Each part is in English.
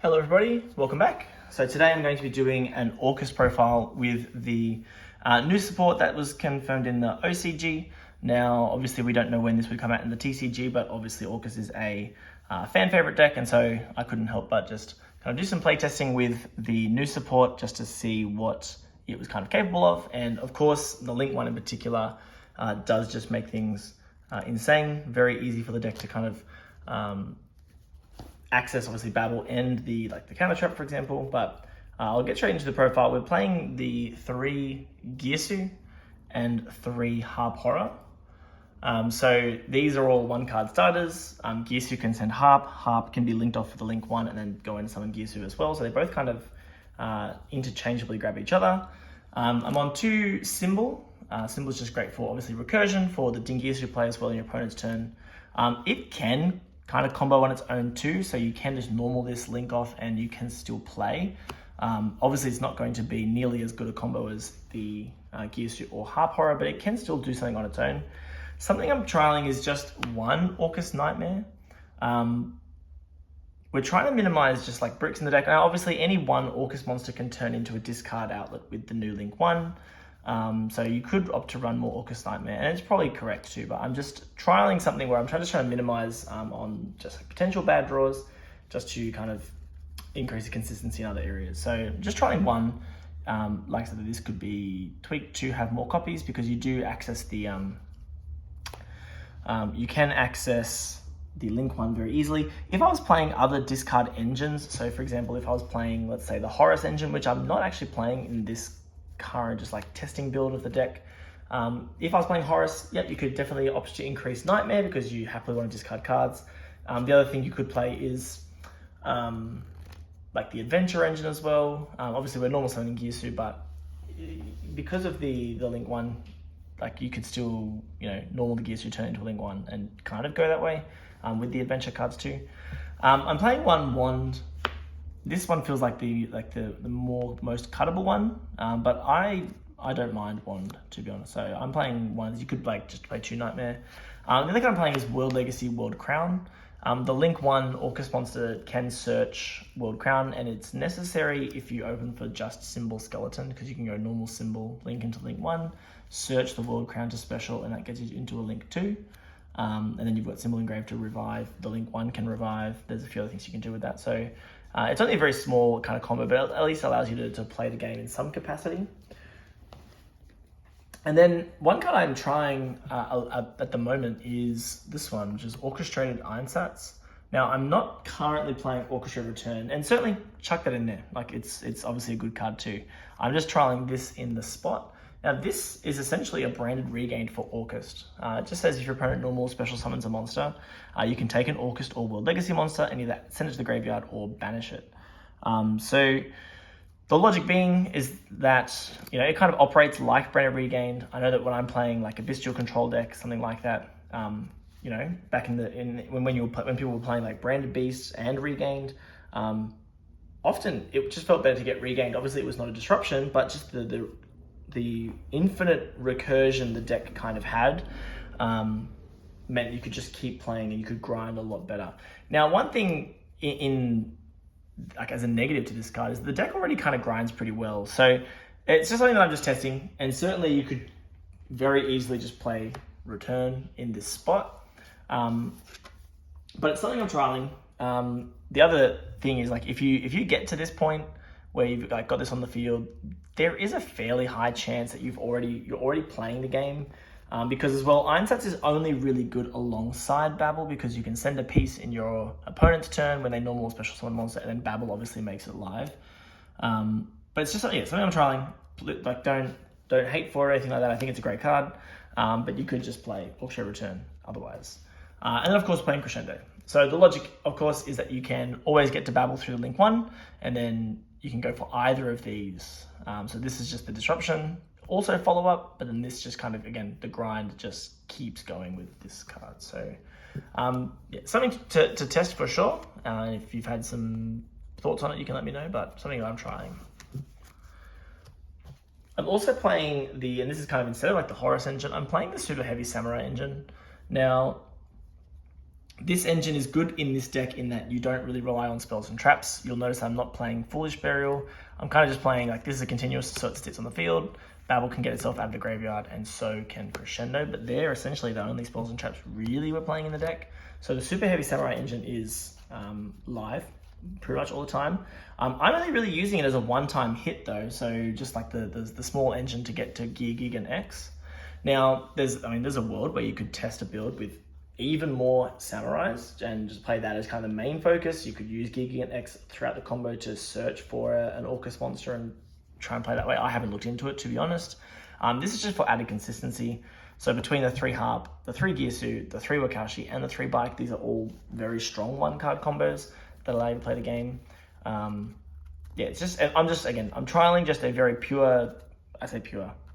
Hello everybody, welcome back. So today I'm going to be doing an Orcust profile with the new support that was confirmed in the OCG. Now obviously we don't know when this would come out in the TCG, but obviously Orcust is a fan favorite deck, and so I couldn't help but just kind of do some playtesting with the new support just to see what it was kind of capable of. And of course the Link one in particular does just make things insane, very easy for the deck to kind of access obviously Babel and the counter trap, for example. But I'll get straight into the profile. We're playing the 3 Gyesu and 3 Harp Horror. So these are all 1-card starters. Gyesu can send Harp. Harp can be linked off with the Link 1 and then go into summon Gyesu as well. So they both kind of interchangeably grab each other. I'm on 2 Symbol. Symbol is just great for obviously recursion for the Gyesu play as well in your opponent's turn. It can kind of combo on its own too, so you can just normal this, link off, and you can still play. Obviously it's not going to be nearly as good a combo as the Gyesu or Harp Horror, but it can still do something on its own. Something I'm trialing is just 1 Orcust Nightmare. We're trying to minimize just like bricks in the deck. Now obviously any 1 Orcust monster can turn into a discard outlet with the new Link 1. So you could opt to run more Orcust Nightmare, and it's probably correct too, but I'm just trialing something where I'm trying to minimize on just like potential bad draws, just to kind of increase the consistency in other areas. So just trying 1, like I said, this could be tweaked to have more copies, because you do access the, you can access the Link 1 very easily. If I was playing other discard engines, so for example, if I was playing, let's say the Horus engine, which I'm not actually playing in this current just like testing build of the deck. If I was playing Horus, yep, you could definitely opt to increase Nightmare because you happily want to discard cards. The other thing you could play is like the Adventure engine as well. Obviously we're normal summoning Gyesu, but because of the Link 1, like you could still, normal the Gyesu turn into a Link 1 and kind of go that way with the Adventure cards too. I'm playing 1 Wand. This one feels like the most cuttable one, but I don't mind Wand, to be honest. So I'm playing one. You could like just play 2 Nightmare. The other card I'm playing is World Legacy World Crown. The Link 1 Orcust monster can search World Crown, and it's necessary if you open for just Symbol Skeleton, because you can go normal Symbol, link into Link 1, search the World Crown to special, and that gets you into a Link 2. And then you've got Symbol Engraved to revive. The Link 1 can revive. There's a few other things you can do with that. So it's only a very small kind of combo, but at least allows you to play the game in some capacity. And then one card I'm trying at the moment is this one, which is Orchestrated Ironsats. Now I'm not currently playing Orchestrated Return, and certainly chuck that in there. Like it's obviously a good card too. I'm just trialing this in the spot. Now this is essentially a branded regained for Orcust. It just says if your opponent normal special summons a monster, you can take an Orcust or World Legacy monster and either send it to the graveyard or banish it. So the logic being is that, it kind of operates like branded regained. I know that when I'm playing like a Bestial control deck, something like that, back when people were playing like branded beasts and regained, often it just felt better to get regained. Obviously it was not a disruption, but just the infinite recursion the deck kind of had meant you could just keep playing and you could grind a lot better. Now, one thing in like as a negative to this card is the deck already kind of grinds pretty well. So it's just something that I'm just testing, and certainly you could very easily just play Return in this spot. But it's something I'm trialing. The other thing is like if you get to this point where you've like got this on the field, there is a fairly high chance that you're already playing the game, because as well, Ironsats is only really good alongside Babel, because you can send a piece in your opponent's turn when they normal special summon monster, and then Babel obviously makes it live. But it's just something I'm trying. Like don't hate for it or anything like that. I think it's a great card, but you could just play Orchestrated Return otherwise. And then of course playing Crescendo. So the logic, of course, is that you can always get to Babel through the Link 1, and then you can go for either of these. So this is just the disruption, also follow up, but then this just kind of, again, the grind just keeps going with this card. So something to test for sure. If you've had some thoughts on it, you can let me know, but something that I'm trying. I'm also playing and this is kind of instead of like the Horus engine, I'm playing the Super Heavy Samurai engine. Now, This engine is good in this deck in that you don't really rely on spells and traps. You'll notice I'm not playing Foolish Burial. I'm kind of just playing, like, this is a continuous, so it sits on the field. Babel can get itself out of the graveyard, and so can Crescendo, but they're essentially the only spells and traps really we're playing in the deck. So the Super Heavy Samurai engine is live pretty much all the time. I'm only really using it as a one-time hit though, so just like the small engine to get to Gear, Gig, and X. Now, there's a world where you could test a build with even more samurais and just play that as kind of the main focus. You could use Gig and X throughout the combo to search for an Orcust monster and try and play that way. I haven't looked into it, to be honest. This is just for added consistency. So between the 3 Harp, the 3 Gearsu, the 3 Wakashi, and the 3 Bike, these are all very strong one-card combos that allow you to play the game. Yeah, it's just, I'm trialing just a very pure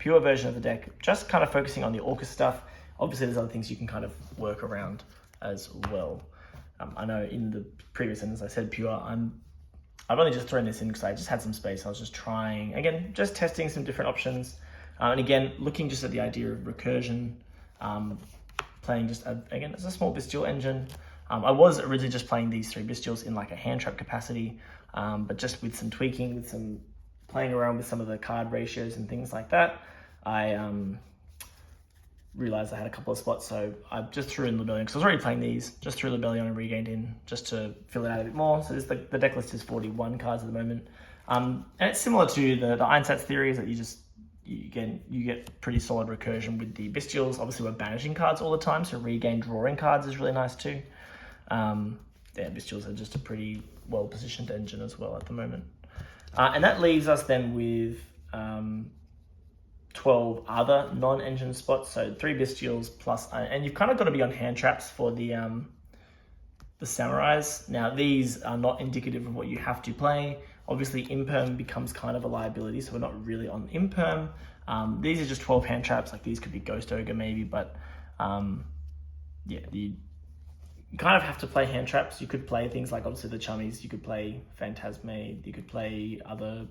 version of the deck, just kind of focusing on the Orcust stuff. Obviously, there's other things you can kind of work around as well. I know in the previous sentence I said pure. I've only just thrown this in because I just had some space. I was just trying, again, just testing some different options. And again, looking just at the idea of recursion, playing just, again, as a small bestial engine. I was originally just playing these 3 bestials in like a hand trap capacity, but just with some tweaking, with some playing around with some of the card ratios and things like that, I realized I had a couple of spots, so I just threw in Lebellion because I was already playing these. Just threw Lebellion and regained in just to fill it out a bit more. So the deck list is 41 cards at the moment, and it's similar to the Einsatz theory, is that you get pretty solid recursion with the bestials. Obviously, we're banishing cards all the time, so regain drawing cards is really nice too. Bestials are just a pretty well positioned engine as well at the moment, and that leaves us then with 12 other non-engine spots, so 3 bestials plus, and you've kind of got to be on hand traps for the samurais. Now, these are not indicative of what you have to play. Obviously, Imperm becomes kind of a liability, so we're not really on Imperm. These are just 12 hand traps. Like, these could be Ghost Ogre maybe, but you kind of have to play hand traps. You could play things like, obviously, the Chummies. You could play Phantasme. You could play other...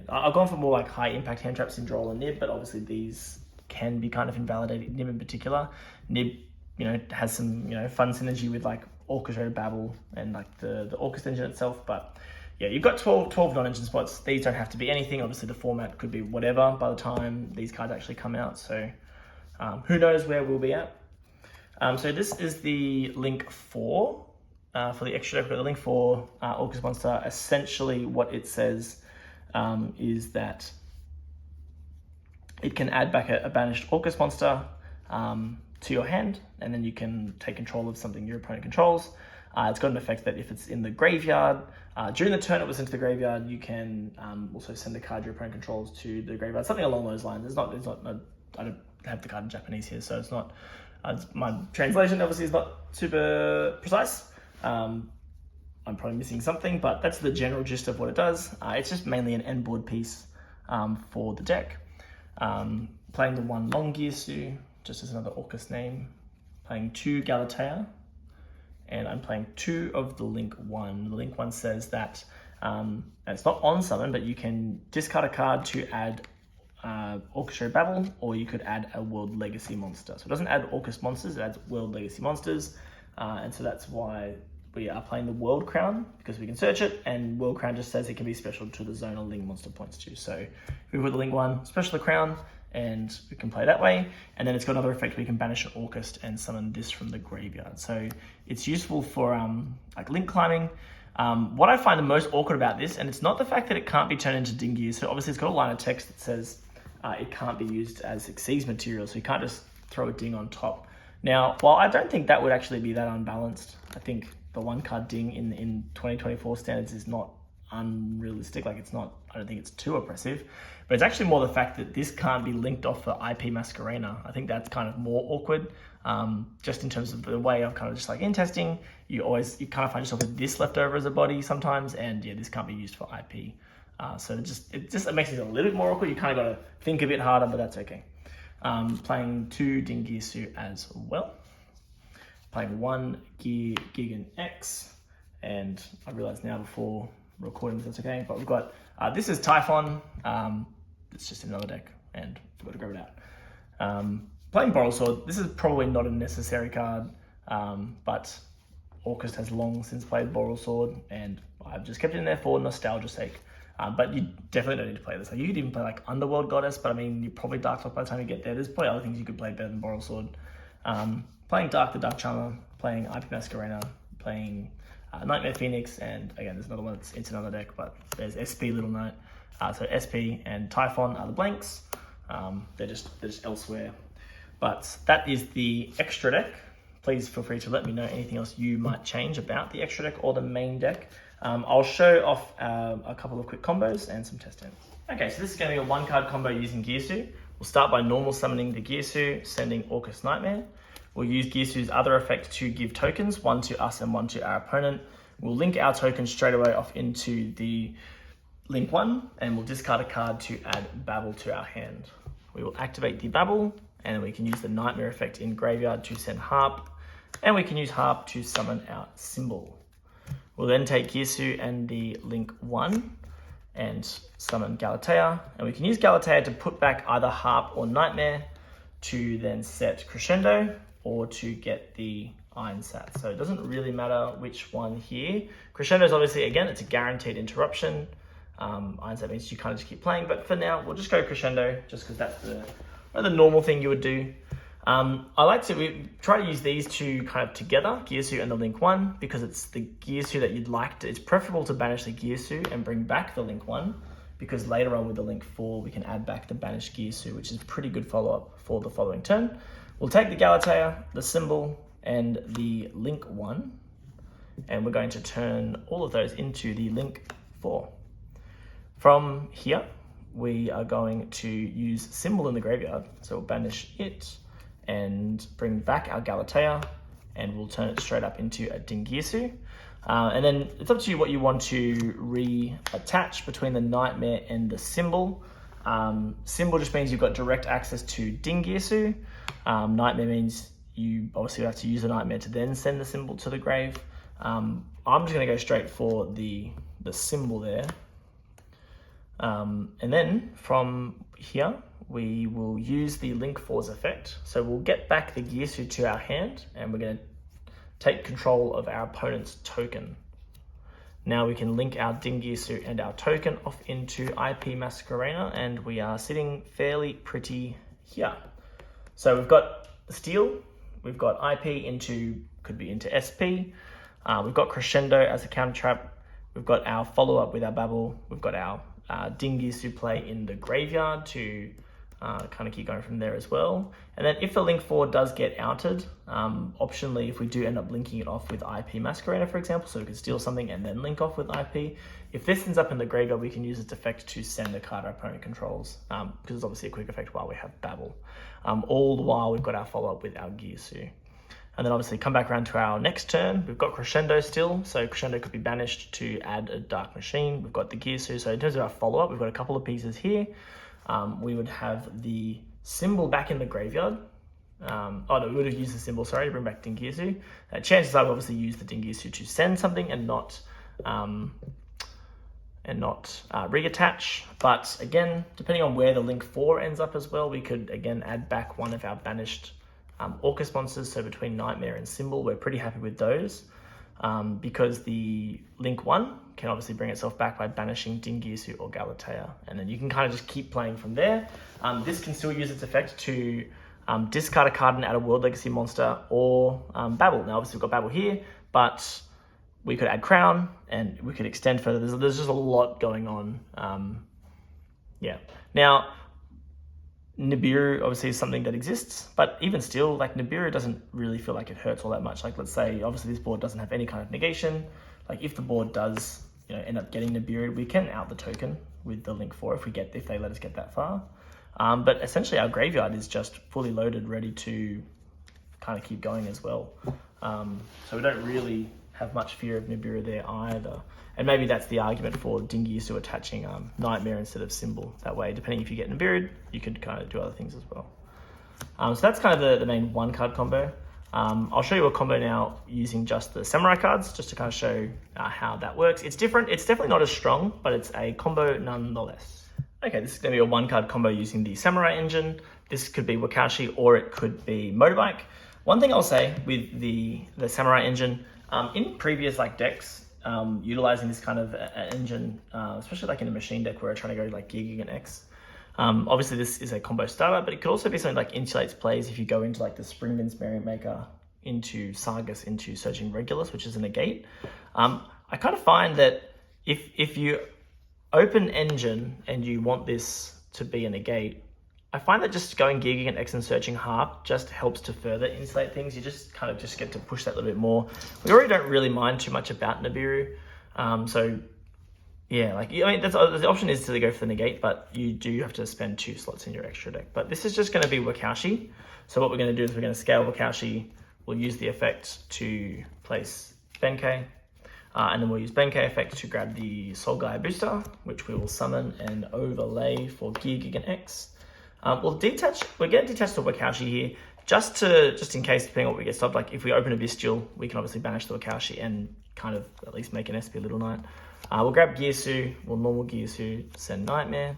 I've gone for more like high impact hand traps in Droll and Nib, but obviously these can be kind of invalidated. Nib in particular. Nib, has some, fun synergy with like Orchestrated Babel and like the Orcust engine itself. But yeah, you've got 12 non-engine spots. These don't have to be anything. Obviously the format could be whatever by the time these cards actually come out. So who knows where we'll be at. So this is the link 4 for the extra deck. The link 4 Orcust monster. Essentially what it says is that it can add back a banished Orcust monster to your hand, and then you can take control of something your opponent controls. It's got an effect that if it's in the graveyard, during the turn it was sent to the graveyard, you can also send a card your opponent controls to the graveyard. Something along those lines. I don't have the card in Japanese here, so it's not, my translation obviously is not super precise. I'm probably missing something, but that's the general gist of what it does. It's just mainly an end board piece for the deck. Playing the 1 Long Gearsu, just as another Orcust name. Playing 2 Galatea, and I'm playing 2 of the Link 1. The Link 1 says that, and it's not on summon, but you can discard a card to add Orchestrated Babel, or you could add a World Legacy monster. So it doesn't add Orcust monsters, it adds World Legacy monsters, and so that's why we are playing the World Crown, because we can search it, and World Crown just says it can be special to the zone or Ling monster points to. So if we put the Ling 1, special the Crown, and we can play that way. And then it's got another effect, we can banish an Orcust and summon this from the graveyard. So it's useful for like link climbing. What I find the most awkward about this, and it's not the fact that it can't be turned into dinghies. So obviously it's got a line of text that says it can't be used as Xyz material, so you can't just throw a ding on top. Now, while I don't think that would actually be that unbalanced, I think the 1 card ding in 2024 standards is not unrealistic. Like, it's not, I don't think it's too oppressive, but it's actually more the fact that this can't be linked off for IP Masquerena. I think that's kind of more awkward, just in terms of the way I've kind of just like in testing, you kind of find yourself with this left over as a body sometimes, and yeah, this can't be used for IP. So it makes it a little bit more awkward. You kind of got to think a bit harder, but that's okay. Playing 2 Dingisu as well. Playing 1 Gear, Gig, and X. And I realize now before recording that's okay, but we've got, this is Typhon. It's just another deck, and forgot to grab it out. Playing Borrel Sword. This is probably not a necessary card. but Orcust has long since played Boral Sword, and I've just kept it in there for nostalgia's sake. But you definitely don't need to play this. Like, you could even play like Underworld Goddess, but I mean, you're probably Dark Talk by the time you get there. There's probably other things you could play better than Boral Sword. Playing Dark the Dark Charmer, playing IP Masquerena, playing Nightmare Phoenix, and again, there's another one that's into another deck, but there's SP Little Knight. So SP and Typhon are the blanks. They're just elsewhere. But that is the extra deck. Please feel free to let me know anything else you might change about the extra deck or the main deck. I'll show off a couple of quick combos and some test ends. Okay, so this is going to be a 1-card combo using Gearsu. We'll start by normal summoning the Gearsu, sending Orcust Nightmare. We'll use Gearsu's other effect to give tokens, one to us and one to our opponent. We'll link our tokens straight away off into the link 1, and we'll discard a card to add Babel to our hand. We will activate the Babel, and we can use the Nightmare effect in Graveyard to send Harp, and we can use Harp to summon our Symbol. We'll then take Gearsu and the link 1 and summon Galatea, and we can use Galatea to put back either Harp or Nightmare to then set Crescendo or to get the Iron Sat. So it doesn't really matter which one here. Crescendo is obviously, again, it's a guaranteed interruption. Iron Sat means you kind of just keep playing, but for now, we'll just go Crescendo just because that's the normal thing you would do. We try to use these two kind of together, Gearsu and the link 1, because it's the Gearsu that you'd like to, it's preferable to banish the Gearsu and bring back the link 1, because later on with the link 4, we can add back the banished Gearsu, which is pretty good follow-up for the following turn. We'll take the Galatea, the Symbol, and the link 1, and we're going to turn all of those into the link 4. From here, we are going to use Symbol in the graveyard, so we'll banish it and bring back our Galatea, and we'll turn it straight up into a Dingirsu. And then it's up to you what you want to reattach between the Nightmare and the Symbol. Symbol just means you've got direct access to Dingirsu. Nightmare means you obviously have to use the Nightmare to then send the Symbol to the grave. I'm just going to go straight for the Symbol there. And then from here, we will use the link 4's effect. So we'll get back the Gearsu to our hand, and we're going to take control of our opponent's token. Now we can link our Dingirsu and our token off into IP Masquerena, and we are sitting fairly pretty here. So we've got the steal, we've got IP could be into SP, we've got Crescendo as a counter trap, we've got our follow-up with our Babel, we've got our Dingirsu play in the graveyard to kind of keep going from there as well. And then if the link 4 does get outed, optionally, if we do end up linking it off with IP Masquerena, for example, so we can steal something and then link off with IP, if this ends up in the graveyard, we can use its effect to send a card our opponent controls, because it's obviously a quick effect while we have Babel. All the while, we've got our follow-up with our Gearsu. And then obviously come back around to our next turn. We've got Crescendo still, so Crescendo could be banished to add a Dark Machine. We've got the Gearsu, so in terms of our follow-up, we've got a couple of pieces here. We would have the Symbol back in the graveyard. We would have used the Symbol, sorry, to bring back Dingirsu. Chances are we'll obviously use the Dingirsu to send something and not reattach. But again, depending on where the link 4 ends up as well, we could again add back one of our banished Orcust monsters. So between Nightmare and Symbol, we're pretty happy with those. Because the link 1 can obviously bring itself back by banishing Dingirsu or Galatea, and then you can kind of just keep playing from there. This can still use its effect to discard a card and add a World Legacy monster or Babel. Now obviously we've got Babel here, but we could add Crown and we could extend further. There's just a lot going on. Now Nibiru obviously is something that exists, but even still, like, Nibiru doesn't really feel like it hurts all that much. Like, let's say, obviously this board doesn't have any kind of negation. Like, if the board does, end up getting Nibiru, we can out the token with the link 4 if they let us get that far. But essentially our graveyard is just fully loaded, ready to kind of keep going as well. So we don't really have much fear of Nibiru there either. And maybe that's the argument for Dingirsu attaching Nightmare instead of Symbol. That way, depending if you get Nibiru, you could kind of do other things as well. So that's kind of the main 1-card combo. I'll show you a combo now using just the Samurai cards, just to kind of show how that works. It's different. It's definitely not as strong, but it's a combo nonetheless. Okay, this is going to be a 1-card combo using the Samurai engine. This could be Wakashi or it could be Motorbike. One thing I'll say with the Samurai engine, in previous like decks, utilizing this kind of engine, especially like in a machine deck where we're trying to go like Gear Gigant X. Obviously this is a combo starter, but it could also be something like insulates plays if you go into like the Springman's Variant Maker, into Sargus, into Surging Regulus, which is a negate. I kind of find that if you open engine and you want this to be a negate, I find that just going Gear Gigant X and searching Harp just helps to further insulate things. You just kind of just get to push that a little bit more. We already don't really mind too much about Nibiru. So yeah, like, I mean, the option is to go for the negate, but you do have to spend 2 slots in your extra deck. But this is just going to be Wakaushi. So what we're going to do is we're going to scale Wakaushi. We'll use the effect to place Benkei. And then we'll use Benkei effect to grab the Soul Gaia booster, which we will summon and overlay for Gear Gigant X. We're getting detached to Wakaushi here, just in case, depending on what we get stopped. Like if we open a Bestial, we can obviously banish the Wakaushi and kind of at least make an SP Little Knight. We'll grab Gearsu, we'll normal Gearsu, send Nightmare.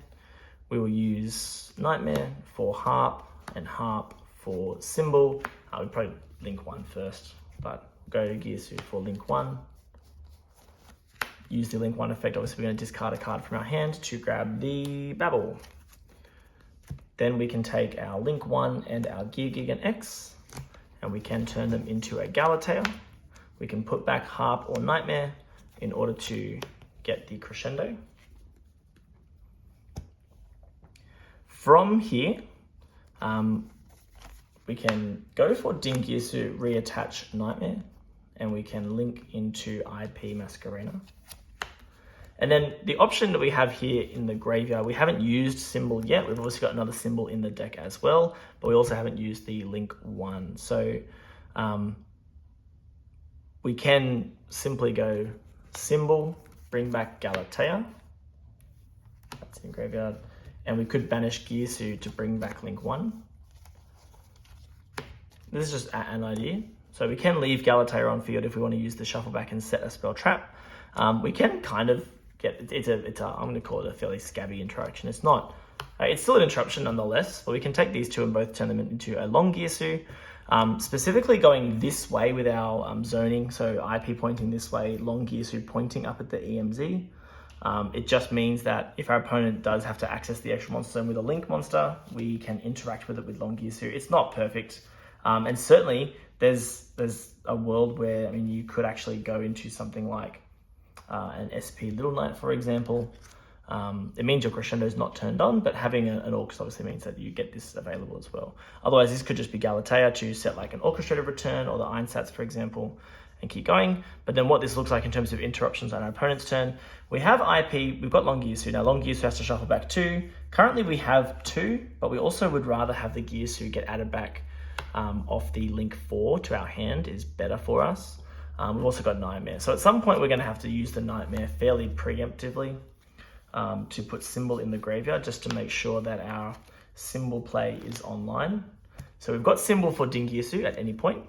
We will use Nightmare for Harp and Harp for Symbol. We'll probably link 1 first, but go to Gearsu for link 1. Use the link 1 effect. Obviously, we're going to discard a card from our hand to grab the Babble. Then we can take our link 1 and our Gear Gigant X, and we can turn them into a Galatea. We can put back Harp or Nightmare in order to get the Crescendo. From here, we can go for Dingirsu, reattach Nightmare, and we can link into IP Masquerena. And then the option that we have here in the graveyard, we haven't used Symbol yet. We've obviously got another Symbol in the deck as well, but we also haven't used the link 1. So we can simply go Symbol, bring back Galatea. That's in graveyard. And we could banish Gearsu to bring back link 1. This is just an idea. So we can leave Galatea on field if we want to use the shuffle back and set a spell trap. We can kind of get, I'm going to call it a fairly scabby interaction. It's not, it's still an interruption nonetheless, but we can take these two and both turn them into a long Gearsu. Specifically going this way with our zoning, so IP pointing this way, long Gearsu pointing up at the EMZ. It just means that if our opponent does have to access the extra monster zone with a link monster, we can interact with it with long Gearsu. It's not perfect. And certainly there's a world where, I mean, you could actually go into something like an SP Little Knight, for example. It means your Crescendo is not turned on, but having an Orcust obviously means that you get this available as well. Otherwise, this could just be Galatea to set like an Orchestrated Return or the Einsatz, for example, and keep going. But then what this looks like in terms of interruptions on our opponent's turn, we have IP, we've got long Gearsu. Now long Gearsu has to shuffle back 2. Currently we have 2, but we also would rather have the Gearsu get added back off the link 4 to our hand is better for us. We've also got Nightmare. So at some point we're going to have to use the Nightmare fairly preemptively to put Symbol in the graveyard just to make sure that our Symbol play is online. So we've got Symbol for Dingirsu at any point.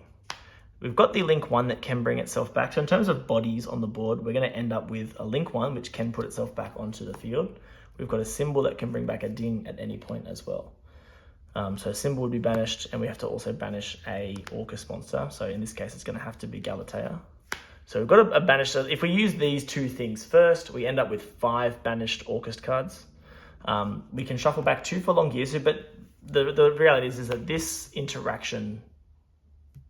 We've got the link 1 that can bring itself back. So in terms of bodies on the board, we're going to end up with a link 1 which can put itself back onto the field. We've got a Symbol that can bring back a Ding at any point as well. So Symbol would be banished, and we have to also banish a Orcust monster. So in this case, it's going to have to be Galatea. So we've got a banished. So if we use these 2 things first, we end up with 5 banished Orcust cards. We can shuffle back 2 for long Gearsu, but the reality is that this interaction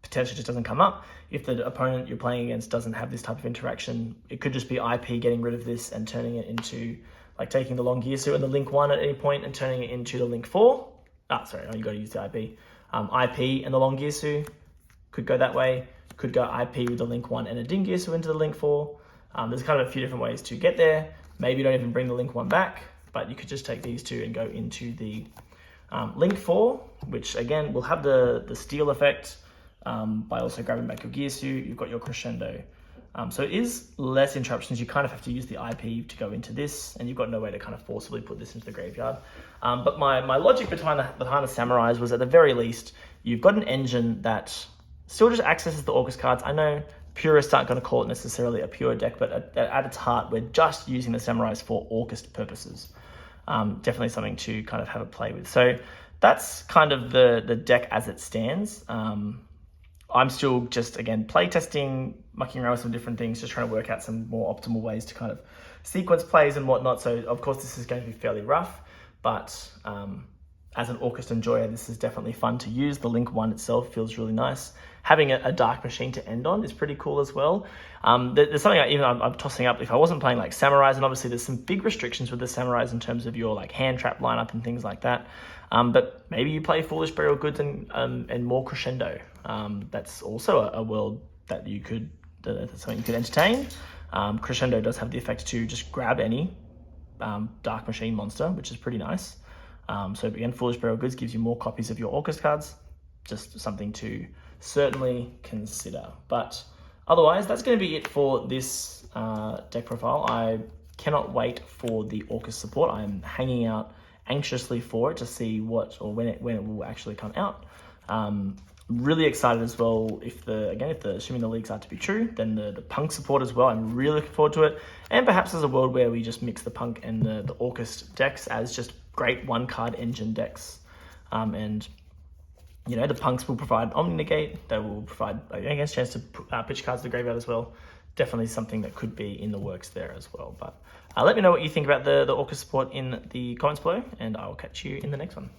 potentially just doesn't come up. If the opponent you're playing against doesn't have this type of interaction, it could just be IP getting rid of this and turning it into, like, taking the long Gearsu and the link 1 at any point and turning it into the link 4. You got to use the IP. IP and the long Gearsu could go that way. Could go IP with the link 1 and a Ding Gearsu into the link 4. There's kind of a few different ways to get there. Maybe you don't even bring the link 1 back, but you could just take these 2 and go into the link 4, which again will have the steal effect by also grabbing back your Gearsu. You've got your Crescendo. So it is less interruptions. You kind of have to use the IP to go into this, and you've got no way to kind of forcibly put this into the graveyard. But my logic behind the Samurais was, at the very least, you've got an engine that still just accesses the Orcust cards. I know purists aren't going to call it necessarily a pure deck, but at its heart, we're just using the Samurais for Orcust purposes. Definitely something to kind of have a play with. So that's kind of the deck as it stands. I'm still just, again, play testing, mucking around with some different things, just trying to work out some more optimal ways to kind of sequence plays and whatnot. So of course this is going to be fairly rough, but as an Orcust enjoyer, this is definitely fun to use. The Link 1 itself feels really nice. Having a dark machine to end on is pretty cool as well. There's something I'm tossing up. If I wasn't playing like Samurais, and obviously there's some big restrictions with the Samurais in terms of your like hand trap lineup and things like that. But maybe you play Foolish Burial Goods and more Crescendo. That's also a world that you could, that's something you could entertain. Crescendo does have the effect to just grab any dark machine monster, which is pretty nice. So again, Foolish Burial Goods gives you more copies of your Orcust cards. Just something to certainly consider. But otherwise, that's going to be it for this deck profile. I cannot wait for the Orcust support. I'm hanging out anxiously for it to see what or when it will actually come out. Really excited as well if assuming the leaks are to be true, then the Punk support as well. I'm really looking forward to it. And perhaps there's a world where we just mix the Punk and the Orcust decks as just great one-card engine decks. And you know, the Punks will provide Omni Negate. They will provide, I guess, chance to pitch cards to the graveyard as well. Definitely something that could be in the works there as well. But let me know what you think about the Orcust support in the comments below, and I will catch you in the next one.